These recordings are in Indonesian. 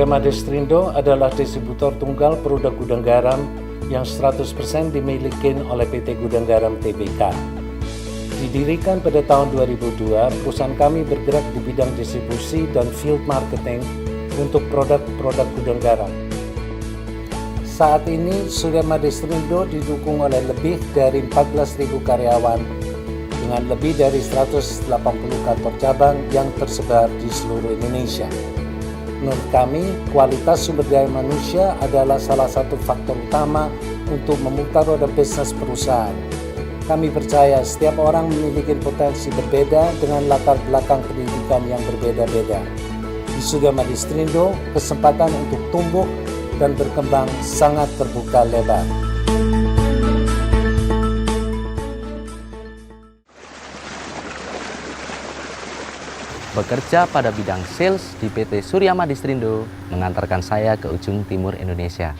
Surya Madistrindo adalah distributor tunggal produk gudang garam yang 100% dimiliki oleh PT Gudang Garam Tbk. Didirikan pada tahun 2002, perusahaan kami bergerak di bidang distribusi dan field marketing untuk produk-produk gudang garam. Saat ini, Surya Madistrindo didukung oleh lebih dari 14.000 karyawan dengan lebih dari 180 kantor cabang yang tersebar di seluruh Indonesia. Menurut kami, kualitas sumber daya manusia adalah salah satu faktor utama untuk memutar roda bisnis perusahaan. Kami percaya setiap orang memiliki potensi berbeda dengan latar belakang pendidikan yang berbeda-beda. Di Surya Madistrindo, kesempatan untuk tumbuh dan berkembang sangat terbuka lebar. Bekerja pada bidang sales di PT Surya Madistrindo mengantarkan saya ke ujung timur Indonesia.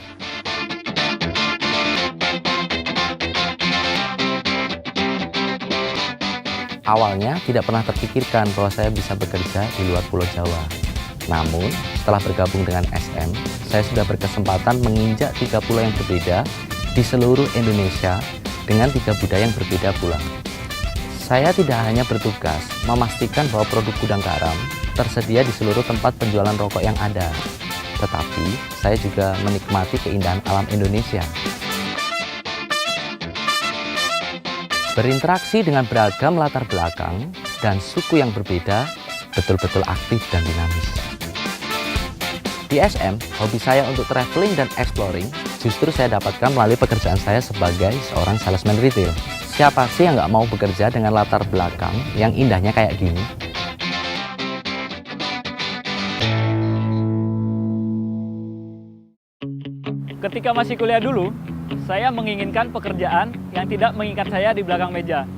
Awalnya tidak pernah terpikirkan bahwa saya bisa bekerja di luar Pulau Jawa. Namun, setelah bergabung dengan SM, saya sudah berkesempatan menginjak 3 pulau yang berbeda di seluruh Indonesia dengan 3 budaya yang berbeda pula. Saya tidak hanya bertugas memastikan bahwa produk gudang garam tersedia di seluruh tempat penjualan rokok yang ada, tetapi saya juga menikmati keindahan alam Indonesia. Berinteraksi dengan beragam latar belakang dan suku yang berbeda betul-betul aktif dan dinamis. Di SM, hobi saya untuk traveling dan exploring justru saya dapatkan melalui pekerjaan saya sebagai seorang salesman retail. Siapa sih yang nggak mau bekerja dengan latar belakang yang indahnya kayak gini? Ketika masih kuliah dulu, saya menginginkan pekerjaan yang tidak mengikat saya di belakang meja.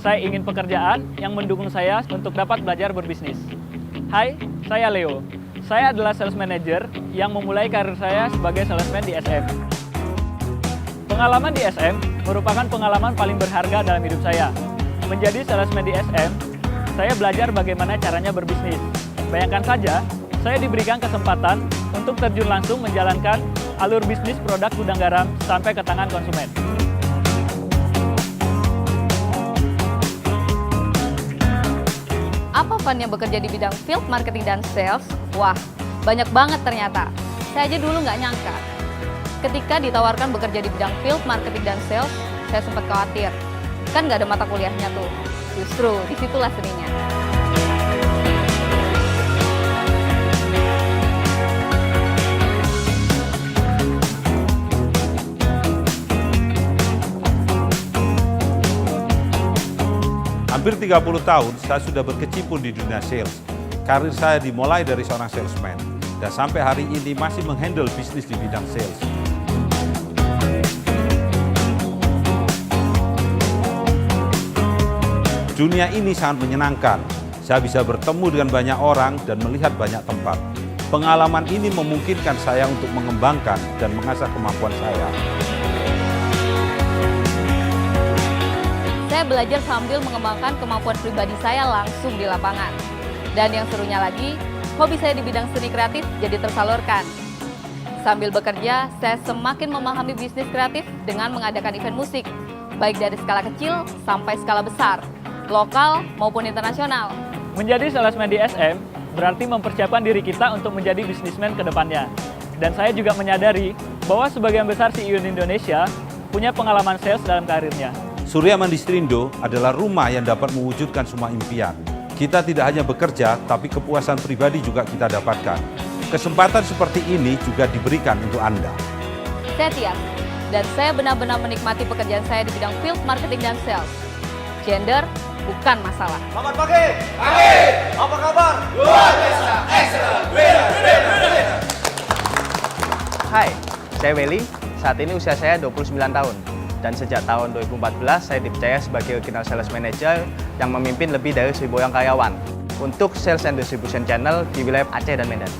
Saya ingin pekerjaan yang mendukung saya untuk dapat belajar berbisnis. Hai, saya Leo. Saya adalah sales manager yang memulai karir saya sebagai salesman di SM. Pengalaman di SM merupakan pengalaman paling berharga dalam hidup saya. Menjadi salesman di SM, saya belajar bagaimana caranya berbisnis. Bayangkan saja, saya diberikan kesempatan untuk terjun langsung menjalankan alur bisnis produk gudang garam sampai ke tangan konsumen. Apa funnya bekerja di bidang field marketing dan sales? Wah, banyak banget ternyata. Saya aja dulu nggak nyangka. Ketika ditawarkan bekerja di bidang field marketing dan sales, saya sempat khawatir. Kan nggak ada mata kuliahnya tuh. Justru, disitulah seninya. Hampir 30 tahun saya sudah berkecimpung di dunia sales. Karir saya dimulai dari seorang salesman dan sampai hari ini masih menghandle bisnis di bidang sales. Dunia ini sangat menyenangkan. Saya bisa bertemu dengan banyak orang dan melihat banyak tempat. Pengalaman ini memungkinkan saya untuk mengembangkan dan mengasah kemampuan saya. Saya belajar sambil mengembangkan kemampuan pribadi saya langsung di lapangan. Dan yang serunya lagi, hobi saya di bidang seni kreatif jadi tersalurkan. Sambil bekerja, saya semakin memahami bisnis kreatif dengan mengadakan event musik, baik dari skala kecil sampai skala besar, lokal maupun internasional. Menjadi salesman di SM berarti mempersiapkan diri kita untuk menjadi bisnismen ke depannya. Dan saya juga menyadari bahwa sebagian besar CEO di Indonesia punya pengalaman sales dalam karirnya. Surya Madistrindo adalah rumah yang dapat mewujudkan semua impian. Kita tidak hanya bekerja, tapi kepuasan pribadi juga kita dapatkan. Kesempatan seperti ini juga diberikan untuk Anda. Saya Tias, dan saya benar-benar menikmati pekerjaan saya di bidang field marketing dan sales. Gender bukan masalah. Selamat pagi. Pagi. Apa kabar? Luar biasa. Excellent. Winner. Hai, saya Welly. Saat ini usia saya 29 tahun. Dan sejak tahun 2014, saya dipercaya sebagai Regional Sales Manager yang memimpin lebih dari 1.000 orang karyawan untuk Sales and Distribution Channel di wilayah Aceh dan Medan.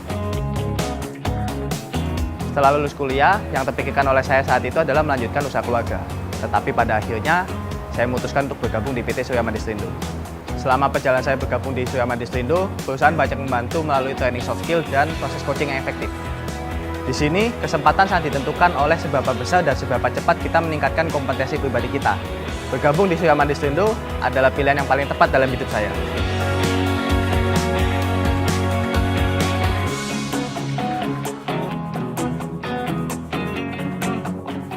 Setelah lulus kuliah, yang terpikirkan oleh saya saat itu adalah melanjutkan usaha keluarga. Tetapi pada akhirnya, saya memutuskan untuk bergabung di PT Surya Madistrindo. Selama perjalanan saya bergabung di Surya Madistrindo, perusahaan banyak membantu melalui training soft skill dan proses coaching yang efektif. Di sini, kesempatan sangat ditentukan oleh seberapa besar dan seberapa cepat kita meningkatkan kompetensi pribadi kita. Bergabung di Surya Madistриndo adalah pilihan yang paling tepat dalam hidup saya.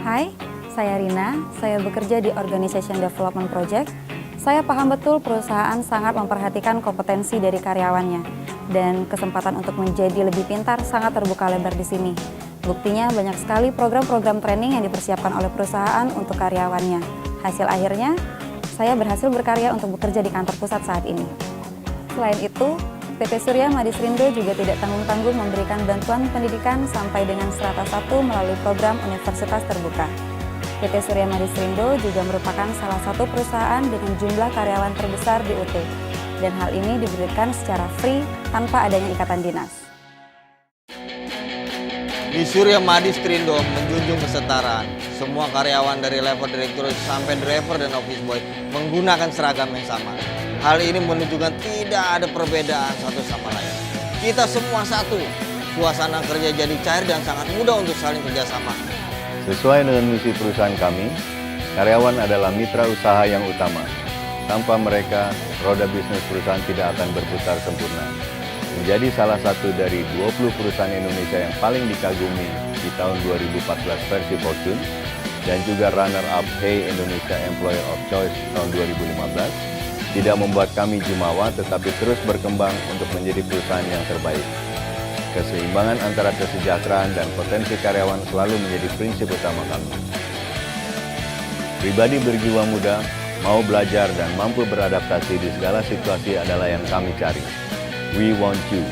Hai, saya Rina. Saya bekerja di Organization Development Project. Saya paham betul perusahaan sangat memperhatikan kompetensi dari karyawannya. Dan kesempatan untuk menjadi lebih pintar sangat terbuka lebar di sini. Buktinya banyak sekali program-program training yang dipersiapkan oleh perusahaan untuk karyawannya. Hasil akhirnya, saya berhasil berkarya untuk bekerja di kantor pusat saat ini. Selain itu, PT Surya Madistриndo juga tidak tanggung-tanggung memberikan bantuan pendidikan sampai dengan strata 1 melalui program Universitas Terbuka. PT Surya Madistриndo juga merupakan salah satu perusahaan dengan jumlah karyawan terbesar di UT. Dan hal ini diberikan secara free tanpa adanya ikatan dinas. Di Surya Madistриndo menjunjung kesetaraan. Semua karyawan dari level direktur sampai driver dan office boy menggunakan seragam yang sama. Hal ini menunjukkan tidak ada perbedaan satu sama lain. Kita semua satu. Suasana kerja jadi cair dan sangat mudah untuk saling kerjasama. Sesuai dengan misi perusahaan kami, karyawan adalah mitra usaha yang utama. Tanpa mereka, roda bisnis perusahaan tidak akan berputar sempurna. Menjadi salah satu dari 20 perusahaan Indonesia yang paling dikagumi di tahun 2014 versi Fortune, dan juga runner-up Hey Indonesia Employer of Choice tahun 2015, tidak membuat kami jumawa tetapi terus berkembang untuk menjadi perusahaan yang terbaik. Keseimbangan antara kesejahteraan dan potensi karyawan selalu menjadi prinsip utama kami. Pribadi berjiwa muda, mau belajar dan mampu beradaptasi di segala situasi adalah yang kami cari. We want you.